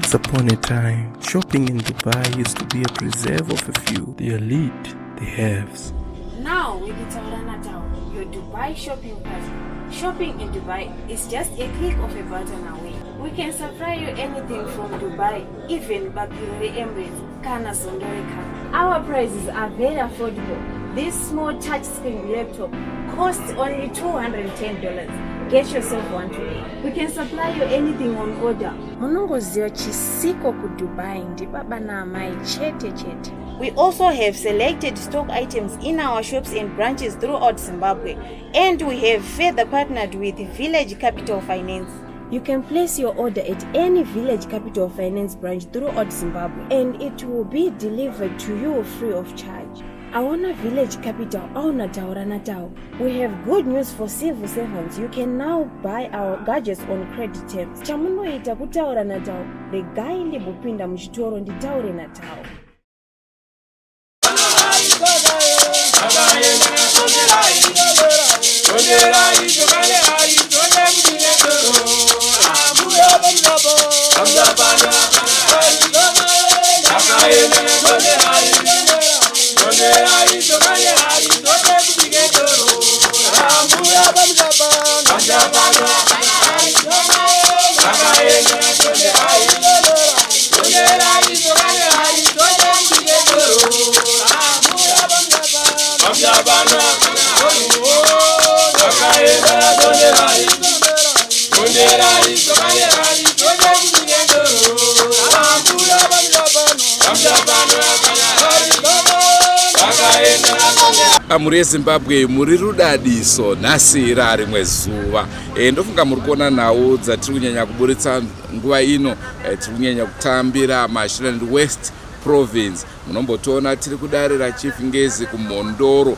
Once upon a time, shopping in Dubai used to be a preserve of a few, the elite, the haves. Now with Taurana Town, your Dubai shopping partner. Shopping in Dubai is just a click of a button away. We can supply you anything from Dubai, even Babylone Emirates, Kana Sondoreka. Our prices are very affordable. This small touchscreen laptop costs only $210. Get yourself one today. We can supply you anything on order. Munongoziwa chisiko ku Dubai ndi baba na amai chete chete. We also have selected stock items in our shops and branches throughout Zimbabwe, and we have further partnered with Village Capital Finance. You can place your order at any Village Capital Finance branch throughout Zimbabwe, and it will be delivered to you free of charge. Awana Village Capital auna Taurana Town. We have good news for civil servants. You can now buy our gadgets on credit terms. Chamunoita ku Taurana Town. Regai libupinda muchitoro ndi Taurana Town. Muri Zimbabwe muri rudadiso nhasi rimwe zuva. Ndofunga muri kuona nhau dzatiri kunyanya kuburitsa nguva ino, tiri kunyanya kutambira Mashonaland West Province. Munombotoona tiri kudarira Chifingezi kuMhondoro.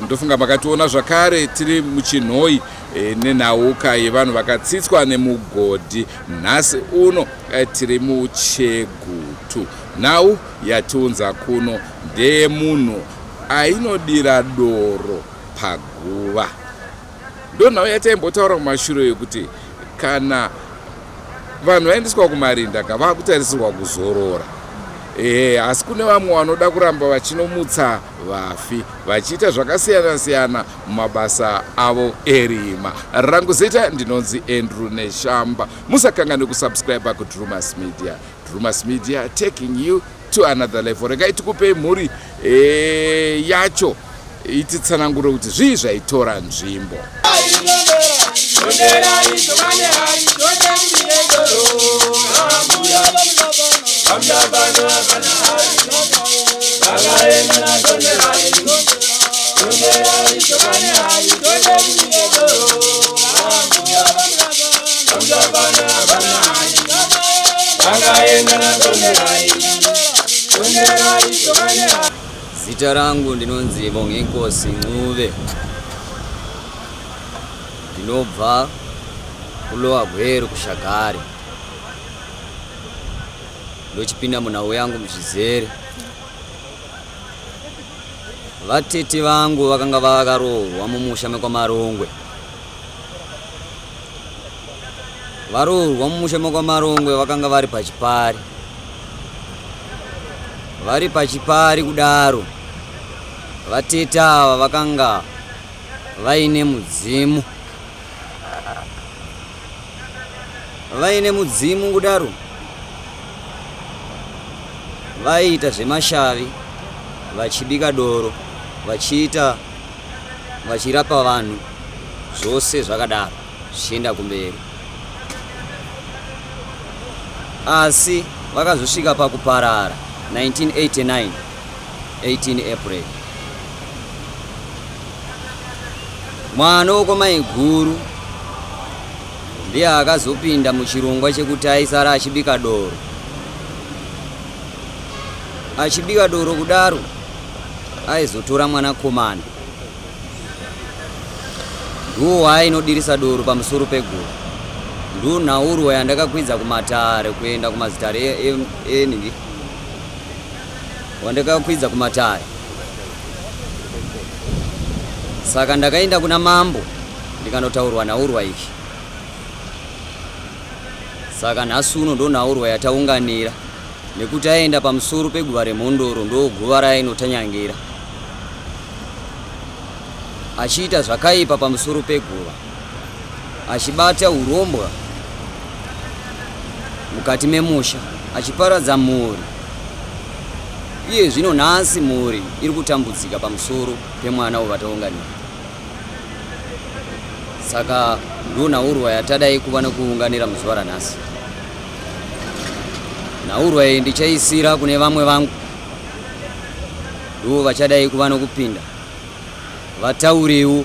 Ndofunga makationa zvakare tiri muChinhoi nenhauka yevanhu vakatsitswa nemugodhi. Nhasi uno tiri muChegutu. Nhau yatiunza kuno ndeyemunhu ainodira doro paguva. Ndonhau yataimbotaura kumashure yekuti kana vanhu vaendeswa kumarinda kavakutarisirwa kuzorora. Asi kune vamwe vanoda kuramba vachinomutsa vafi vachiita zvakasiyana-siyana mumabasa avo erima. Rangu zita ndinonzi Andrew Neshamba. Musakanganwe kusubscribe kuDrumas Media. Drumas Media taking you to another level. Regai tikupe mhuri yacho ititsanangure kuti zvii zvaitora nzvimbo. Zita rangu ndinonzi Bongenkosi Ncube. Ndinobva kulowa Gweru kuShagari. Ndochipinda munhau yangu muchizere. Vatete vangu vakanga vakarohwa mumusha mekwaMarongwe. Varohwa mumusha mekwaMarongwe vakanga vari pachipari. Vari pachipari kudaro. Vatete ava vakanga vaine mudzimu. Vaine mudzimu kudaro. Vaiita zvemashavi, vachibika doro, vachirapa vanhu, zvose zvakadaro zvichienda kumberi. Asi vakazosvika pakuparara 1989, 18 April. Mwana wekwaMaiguru ndiye akazopinda muchirongwa chekuti aisara achibika doro. Achibika doro kudaro aizotora mwanakomana. Ndiwo wainodirisa doro pamusoro peguru. Ndiwo nhaurwa yandakakwidza kumatare kuenda kumazitare enigi. Wandakakwidza kumatare. Saka ndakaenda kuna mambo ndikanotaurwa nhaurwa ichi. Saka nhasi uno ndo Nauru yataunganira nekuti aenda pamusoro peguva remhondoro ndo guva rainotanyangira. Achiita zvakaipa pamusoro peguva, achibata urombwa mukati memusha, achiparadza mhuri. Iye zvino nhasi mhuri iri kutambudzika pamusoro pemwana wavataunganira. Saka ndo Nauru yatadai kuva nekuunganira muzuva ranhasi. Nauru iyi ndichaisira kune vamwe vangu, ndo vachadai kuva nokupinda vataurewo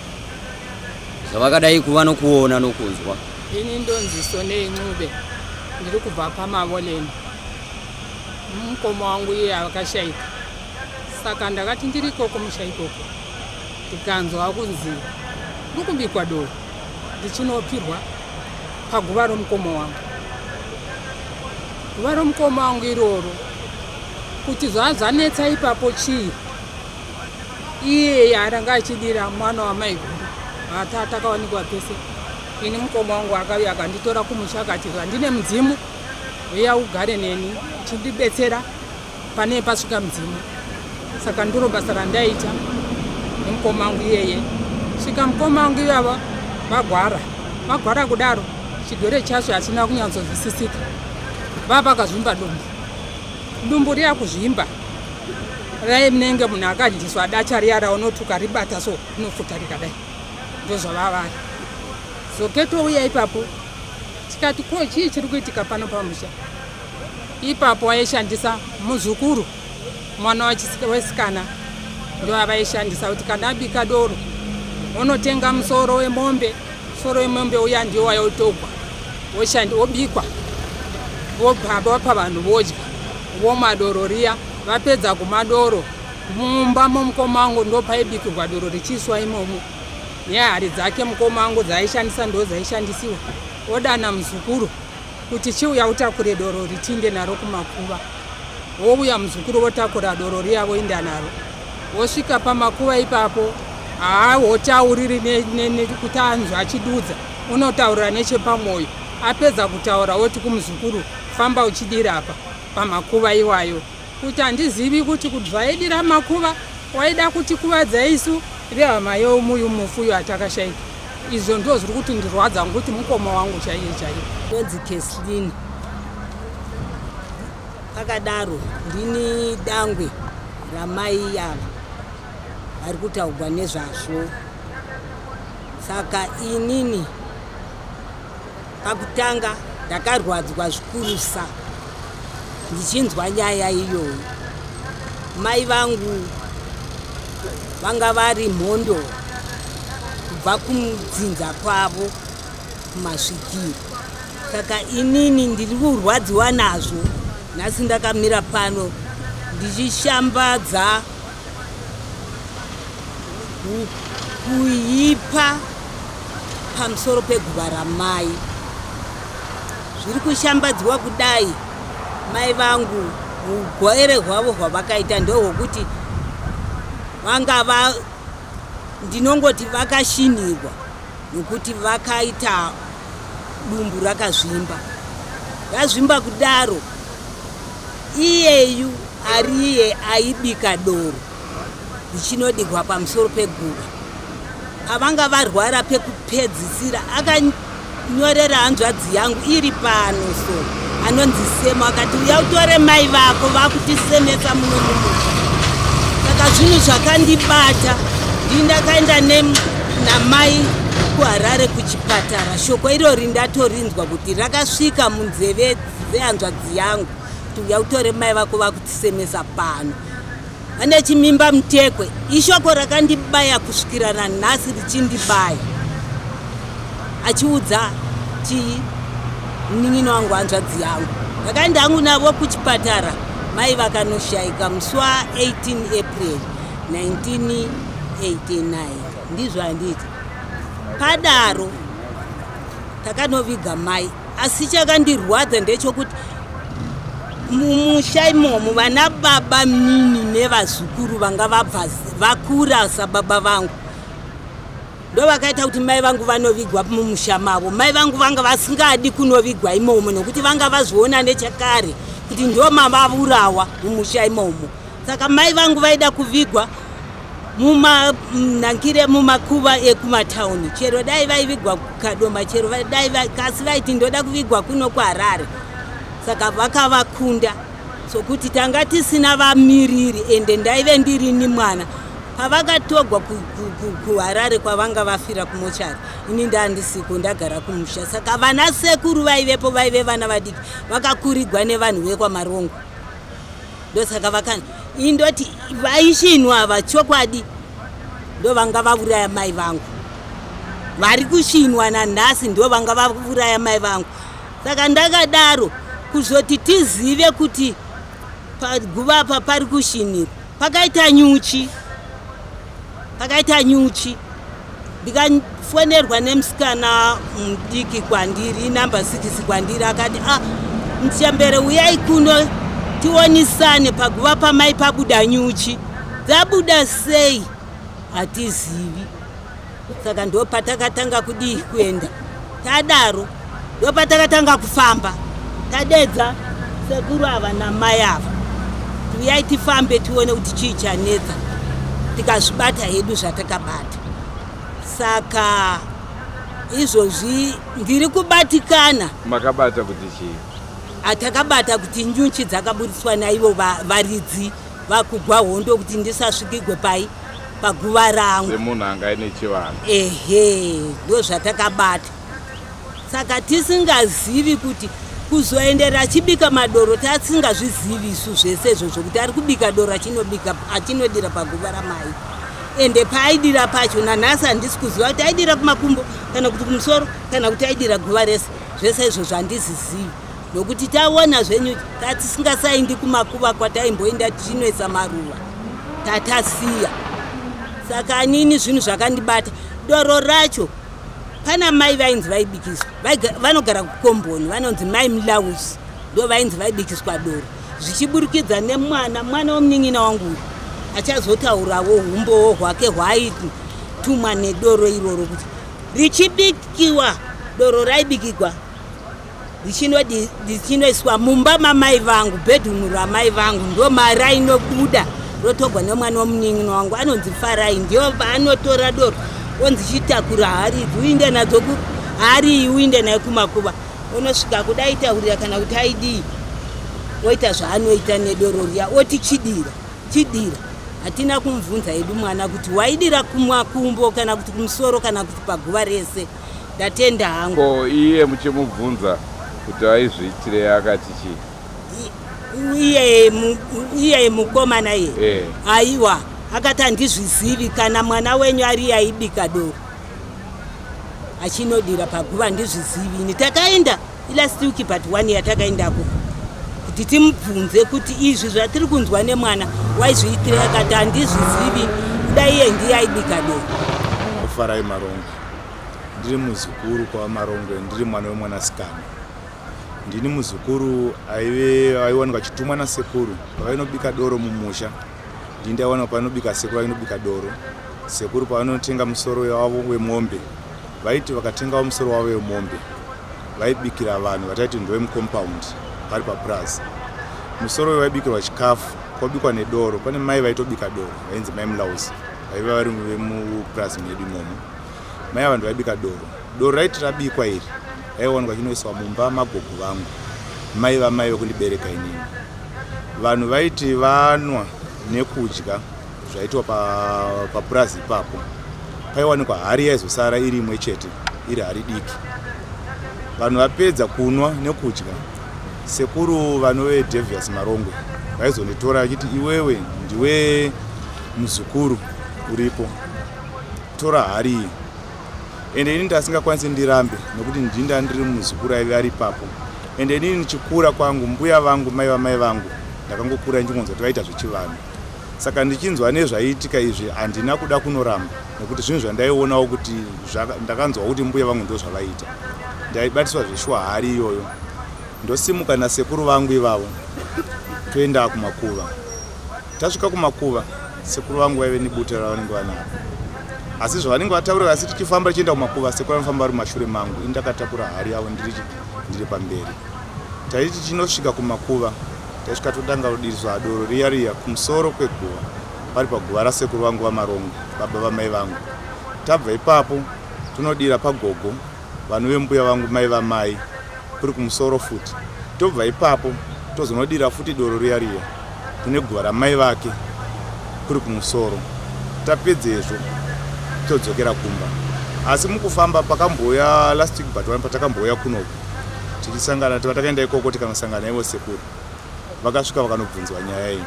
zvavakadai kuva nokuona nokunzwa. Ini ndonzi Sonei Ncube, ndiri kubva paMavoleni. Mukoma wangu iye akashaika, saka ndakati ndiriko kumusha ikoko ndikanzwa kunzi ndikubikwa doro ndichinopirwa paguva romukoma wangu. Guva romukoma wangu iroro kuti zvazvanetsa ipapo chii, iye aranga achidira mwana wamaiguru atata akawanikwa pese. Ini mukoma wangu akauya akanditora kumusha akati zvandine mudzimu uya ugare neni chindibetsera pane pasvika mudzimu. Saka ndiro basa randaita nemukoma wangu iyeye. Svika mukoma wangu ivava vagwara kudaro chigwere chazvo hasina kunyanzozvisisika. Vapakazvimba dumbu riya kuzvimba rainenge munhu akadhiswa dacha riya raunoti ukaribata so rinofuta rikadai, ndozvavavari. Zoketouya ipapo tikati ko chii chiri kuitika pano pamusha. Ipapo aishandisa muzukuru mwana wesikana ndo avaishandisa kuti kana abika doro unotenga musoro wemombe, musoro wemombe uya ndio wayotogwa wobikwa vapa vanhu vodya vomwa doro riya. Vapedza kumadoro mumba momukoma wangu ndo paibikirwa doro richiswa imomo nehari dzake mukoma wangu dzaishandisa ndo dzaishandisiwa. Odana muzukuru kuti chiuya utakure doro ritinde naro kumakuva. Wouya muzukuru wotakura doro riya voenda naro. Wosvika pamakuva ipapo haawotauriri kuti anzwa achidudza, unotaurira nechepamwoyo. Apedza kutaura woti kumuzukuru famba uchidira apa pamakuva iwayo, kuti handizivi kuti kudvaidira makuva waida kuti kuvadza isu rehama yomuyu mufuyo atakashaika. Izvo ndo zviri kuti ndirwadza ngokuti mukoma wangu chaiye chaiye. Ndonzi Keslin. Akadaro ndini dangwe ramai yava ari kutaurwa nezvazvo. Saka inini pakutanga ndakarwadzwa zvikurusa ndichinzwa nyaya iyoyo. Mai vangu vanga vari mhondo kubva kumudzinza kwavo kumasvikiro. Saka inini ndiri kurwadziwa nazvo. Nhasi ndakamira pano ndichishambadza kuipa pamusoro peguva ramai. Zviri kushambadzwa kudai. Mai vangu ugwere hwavo hwavakaita ndohwokuti vanga ndinongoti vakashinirwa nokuti vakaita dumbu rakazvimba. Razvimba kudaro iyeyu ariye aibika doro richinodigwa pamusoro peguva. Pavanga varwara pekupedzisira akanyorera hanzvadzi yangu iri pano so anonzi Semo akati uya utore mai vako vakutisemesa muno mumusha. Saka zvinhu zvakandibata ndakaenda namai kuHarare kuchipatara. Shoko irori ndatorinzwa kuti rakasvika munzeve dzehanzvadzi yangu kuti uya utore mai vako vakutisemesa pano. Vane chimimba mutekwe. Ishoko rakandibaya kusvikira nanhasi richindibaya. Achiudza munin'ino wangu hanzvadzi yangu. Ndakaenda hangu navo kuchipatara. Mai vakanoshaika musi wa18 April 1989. Ndizvo handiti. Padaro takanoviga mai. Asi chakandirwadza ndechokuti mumusha imomo vana baba mini nevazukuru vanga vakura sababa vangu ndovakaita kuti mai vangu vanovigwa mumusha mavo. Mai vangu vanga vasingadi kunovigwa imomo nokuti vanga vazviona nechakare kuti ndo mavavurawa mumusha imomo. Saka mai vangu vaida kuvigwa nangire mumakuva ekumatauni. Chero dai vaivigwa Kadoma, chero dai kasi vaiti ndoda kuvigwa kuno kuHarare. Saka vakavakunda sokuti tanga tisina vamiriri ende ndaive ndiri ni mwana. Pavakatogwa kuHarare kwavanga vafira kumochari, ini ndandisiko ndagara kumusha. Saka vana sekuru vaivepo vaive vana vadiki vakakurigwa nevanhu vekwaMarongo. Ndosaka vakana indoti vaishinwa vachokwadi ndo vanga vavuraya mai vangu. Vari kushinwa nanhasi ndo vanga vavuraya mai vangu. Saka ndakadaro kuzoti tizive kuti paguva apa pari kushinira pakaita nyuchi. Ndikafonerwa nemusikana mudiki kwandiri, namba 6 kwandiri, akati Mchembere uyai kuno tionisane paguva pamai pabuda nyuchi. Dzabuda sei? Hatizivi. Saka ndo patakatanga kudii kuenda. Tadaro ndo patakatanga kufamba. Tadedza sekuru ava namai ava. Uyai tifambe tione kuti chii chanetsa. Tikazvibata hedu zvatakabata. Saka izvozvi ndiri kubatikana. Makabata kuti chii? Atakabata kuti nyuchi dzakaburiswa naivo varidzi vakugwa hondo kuti ndisasvikigwe paguva rangu. Semunhu angaine chivanhu. Ehe, ndo zvatakabata. Saka tisingazivi kuti kuzoendera chibika madoro tasingazvizivi isu zvese izvozvo kuti ari kubika doro achinodira paguva ramai. Ende paaidira pacho nanhasi handisi kuziva kuti aidira kumakumbo kana kuti kumusoro kana kuti aidira guva rese. Zvese izvozvo handizvizivi nokuti taona zvenyu tisingasaindi kumakuva kwataimboenda tichinoisa maruva tatasiya. Saka nini zvinhu zvakandibata. Doro racho pana mai vainzi vaibikiswa vanogara kukomboni vanonzi mai Mulausi ndo vainzi vaibikiswa doro zvichiburikidza nemwana womunin'ina wangu achazotaurawo humbowo hwake hwaaitumwa nedoro iroro kuti richibikiwa doro raibikirwa richinoiswa mumba mamai vangu, bedroom ramai vangu, ndo mara inobuda rotogwa nemwana womunin'ina wangu anonzi Farai. Ndio paanotora doro onzi chitakura hari uinde nadzo hari uinde nayo kumakuva unosvika kudai taurira kana kuti aidii oita zvaanoita nedoro riya oti chidira. Hatina kumubvunza hedu mwana kuti waidira kumakumbo kana kuti kumusoro kana kuti paguva rese. Ndatenda hangu. Ko iye muchimubvunza kuti aizviitire akati chii? Iye mukomana iye. Aiwa akati handizvizivi kana mwana wenyu ari aibika doro achinodira paguva handizvizivi. Ini takaenda last week but 1 yatakaendako kuti timubvunze kuti izvi zvatiri kunzwa nemwana waizviitira akati handizvizivi kudai iye ndiye aibika doro. Farai Marongo. Ndiri muzukuru kwaMarongo, ndiri mwana wemwanasikana. Ndini muzukuru aiwanikwa achitumwa nasekuru pavainobika doro mumusha. Ndindawana panobika sekuru ainobika doro. Sekuru pavanotenga musoro wavo wemombe vaiti vakatengawo musoro wavo wemombe vaibikira vanhu vataiti ndowemucompound pari paplaza. Musoro waibikirwa chikafu kwabikwa nedoro. Pane mai vaitobika doro vainzi mai Mulausi vaiva vari vemuplaza medu imomo. Mai vanhu vaibika doro raiti rabikwa iri aiwanikwa chinoiswa mumba magogo vangu mai vamai vekundibereka inini. Vanhu vaiti vanwa nekudya zvaitwa paplaza ipapo paiwanikwa hari yaizosara iri imwe chete, iri hari diki. Vanhu vapedza kunwa nekudya, sekuru vanove Devious Marongwe vaizonditora achiti iwewe ndiwe muzukuru uripo, tora hari iyi. Ende ini ndasingakwanisi ndirambe nokuti ndinda ndiri muzukuru aive ari papo. Ende ini nichikura kwangu mbuya vangu mai vamai vangu ndakangokura ndichingonzwa kuti vaita zvechivanhu. Saka ndichinzwa nezvaiitika izvi handina kuda kunoramba nokuti zvinhu zvandaionawo kuti ndakanzwa kuti mbuya vangu ndo zvavaita. Ndaibatiswa zveshwa hari iyoyo. Ndosimuka nasekuru vangu ivavo toenda kumakuva. Tasvika kumakuva sekuru vangu vaive nebuta ravanenge vanaro. asi zvavanenge vataura asi tichifamba tichienda kumakuva sekuru anofamba ari mumashure mangu ini ndakatakura hari yavo ndiri pamberi. Taiti tichinosvika kumakuva taisvika totanga kudiriswa doro riya kumusoro kweguva pari paguva rasekuru vangu vamarongo baba vamai vangu. Tabva ipapo tunodira pagogo vanhu vembuya vangu mai vamai kuri kumusoro futi. Tobva ipapo tozonodira futi doro riya kune guva ramai vake kuri kumusoro. Tapedzezvo todzokera kumba. Asi mukufamba pakamboya last week but patakamboya kunoku tichisangana takaenda ikoko tikanosangana ivo sekuru vakasvika vakanobvunzwa nyaya iyi.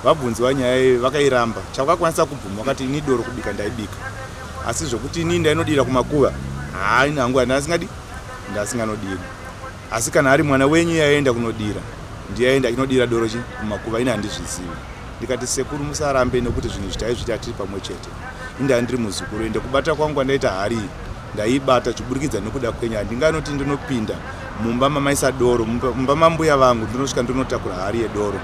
Vabvunzwa nyaya iyi vakairamba chakakwanisa kubvuma vakati ini doro kubika ndaibika asi zvokuti ini ndainodira kumakuva hai nangu ndasinganodiri. Asi kana ari mwana wenyu yaenda kunodira ndiyaenda inodira doro kumakuva ini handizvizivi. Ndikati sekuru musarambe nekuti zvinhu zvitaizvita tiri pamwe chete. Inda ndiri muzukuru ende kubata kwangu ndaita hari ndaibata chiburikidza nekuda kwenyu. Handinganoti ndinopinda mumba mamaisa doro mumba mambuya vangu ndinosvika ndinotakura hari yedoro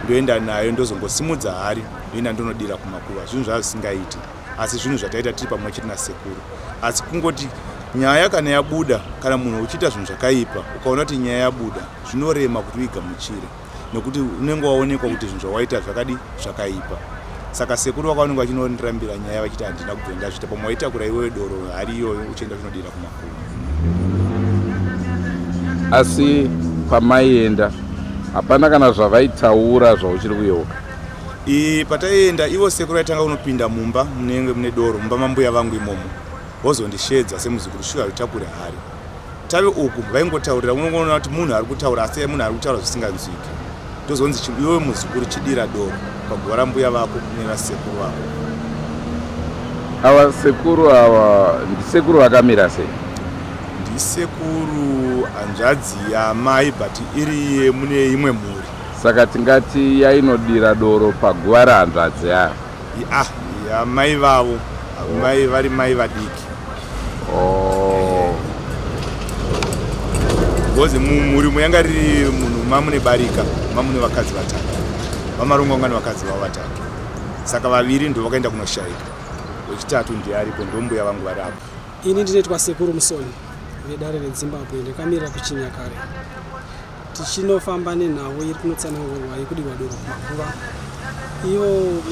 ndoenda nayo ndozongosimudza hari ndoenda ndinodira kumakuva. Zvinhu zvazvisingaiti asi zvinhu zvataita tiri pamwe chete nasekuru. Asi kungoti nyaya kana yabuda kana munhu uchiita zvinhu zvakaipa ukaona kuti nyaya yabuda zvinorema kuti uigamuchire nekuti unenge waonekwa kuti zvinhu zvawaita zvakaipa. Saka sekuru vakaonekwa vachinondirambira nyaya vachiti handina kubvenda zvita pamwe waitakura iwewe doro hari iyoyo uchienda kunodira kumakuva. Asi pamaienda hapana kana zvavaitaura zvauchiri kuyeuka? Pataienda ivo sekuru vaitanga kunopinda mumba munenge mune doro mumba mambuya vangu imomo vozondishedza semuzukuru shuka vitakure hari. Tave uku vaingotaurira unongoona kuti munhu ari kutaura asi munhu ari kutaura zvisinganzwiki. Tozonzi iwe muzukuru chidira doro paguva rambuya vako nevasekuru vako. Ava sekuru ava ndisekuru vakamira sei? Ndisekuru hanzvadzi yamai but iri mune imwe mhuri. Saka tingati yainodira doro paguva rahanzvadzi yayo? Mai vavo mai vari mai vadiki. Because mumhuri muyanga riri munhu mamune barika mamune vakadzi vatatu vamarongo vanga nevakadzi vavo vatatu. Saka vaviri ndo vakaenda kunoshaika wechitatu ndiye aripo ndombuya vangu vari apo. Ini ndinoitwa sekuru Musoni vedare reZimbabwe ndakamirira kuchinyakare. Tichinofamba nenhau iri kunotsanangurwa yekudigwa doro kumakuva. Ivo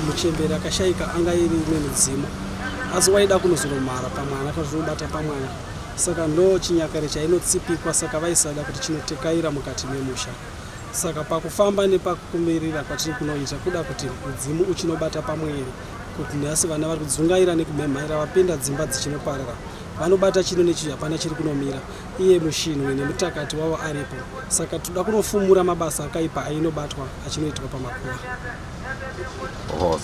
muchemberi akashaika anga iri imwe midzimu asi waida kunozoromara pamwana akazobata pamwana. Saka ndo chinyakare chainotsipikwa saka vaisada kuti chinotekaira mukati memusha. Saka pakufamba nepakumirira kwatiri kunoita kuda kuti mudzimu uchinobata pamwiri kuti nhasi vana vari kudzungaira nekumhemhaira vapinda dzimba dzichinoparara vanobata chino nechi hapana chiri kunomira. Iye mushinwe nemutakati wavo aripo. Saka toda kunofumura mabasa akaipa ainobatwa achinoitwa pamakuva.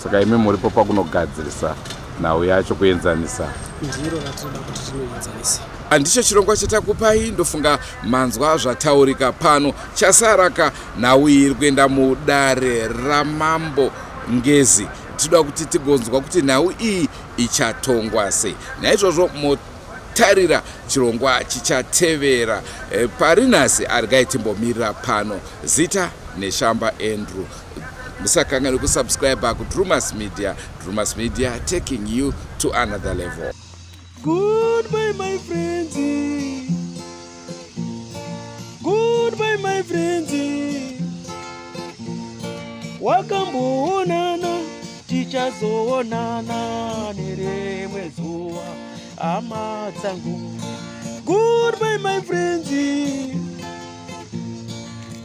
Saka imi muripo pakunogadzirisa nhau yacho kuenzanisa? Ndiro ratinoda kuti tinoenzanisa. Handicho chirongwa chatakupai. Ndofunga manzwa zvataurika pano. Chasaraka nhau iri kuenda mudare ramambo Ngezi. Tinoda kuti tigonzwa kuti nhau iyi ichatongwa sei. Naizvozvo motarira chirongwa chichatevera. Pari nhasi arigai timbomirira pano. Zita Neshamba Andrew. Musakanganwe kusubscribe kuDrumas Media. Drumas Media taking you to another level. Goodbye my friends. Goodbye my friends. Wakamboonana tichazoonana nerimwe zuva hama dzangu. Goodbye my friends.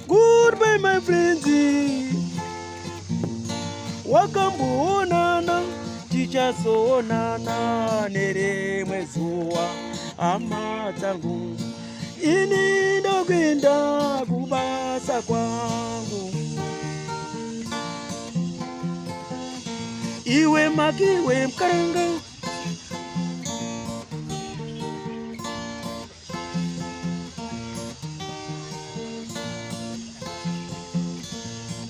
Goodbye my friends. Wakamboonana tichazoonana nerimwe zuva hama dzangu. Ini ndokuenda kubasa kwangu. Iwe magiwe mkaranga.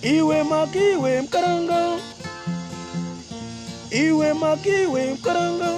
Iwe magiwe mkaranga. Iwe magiwe mkaranga.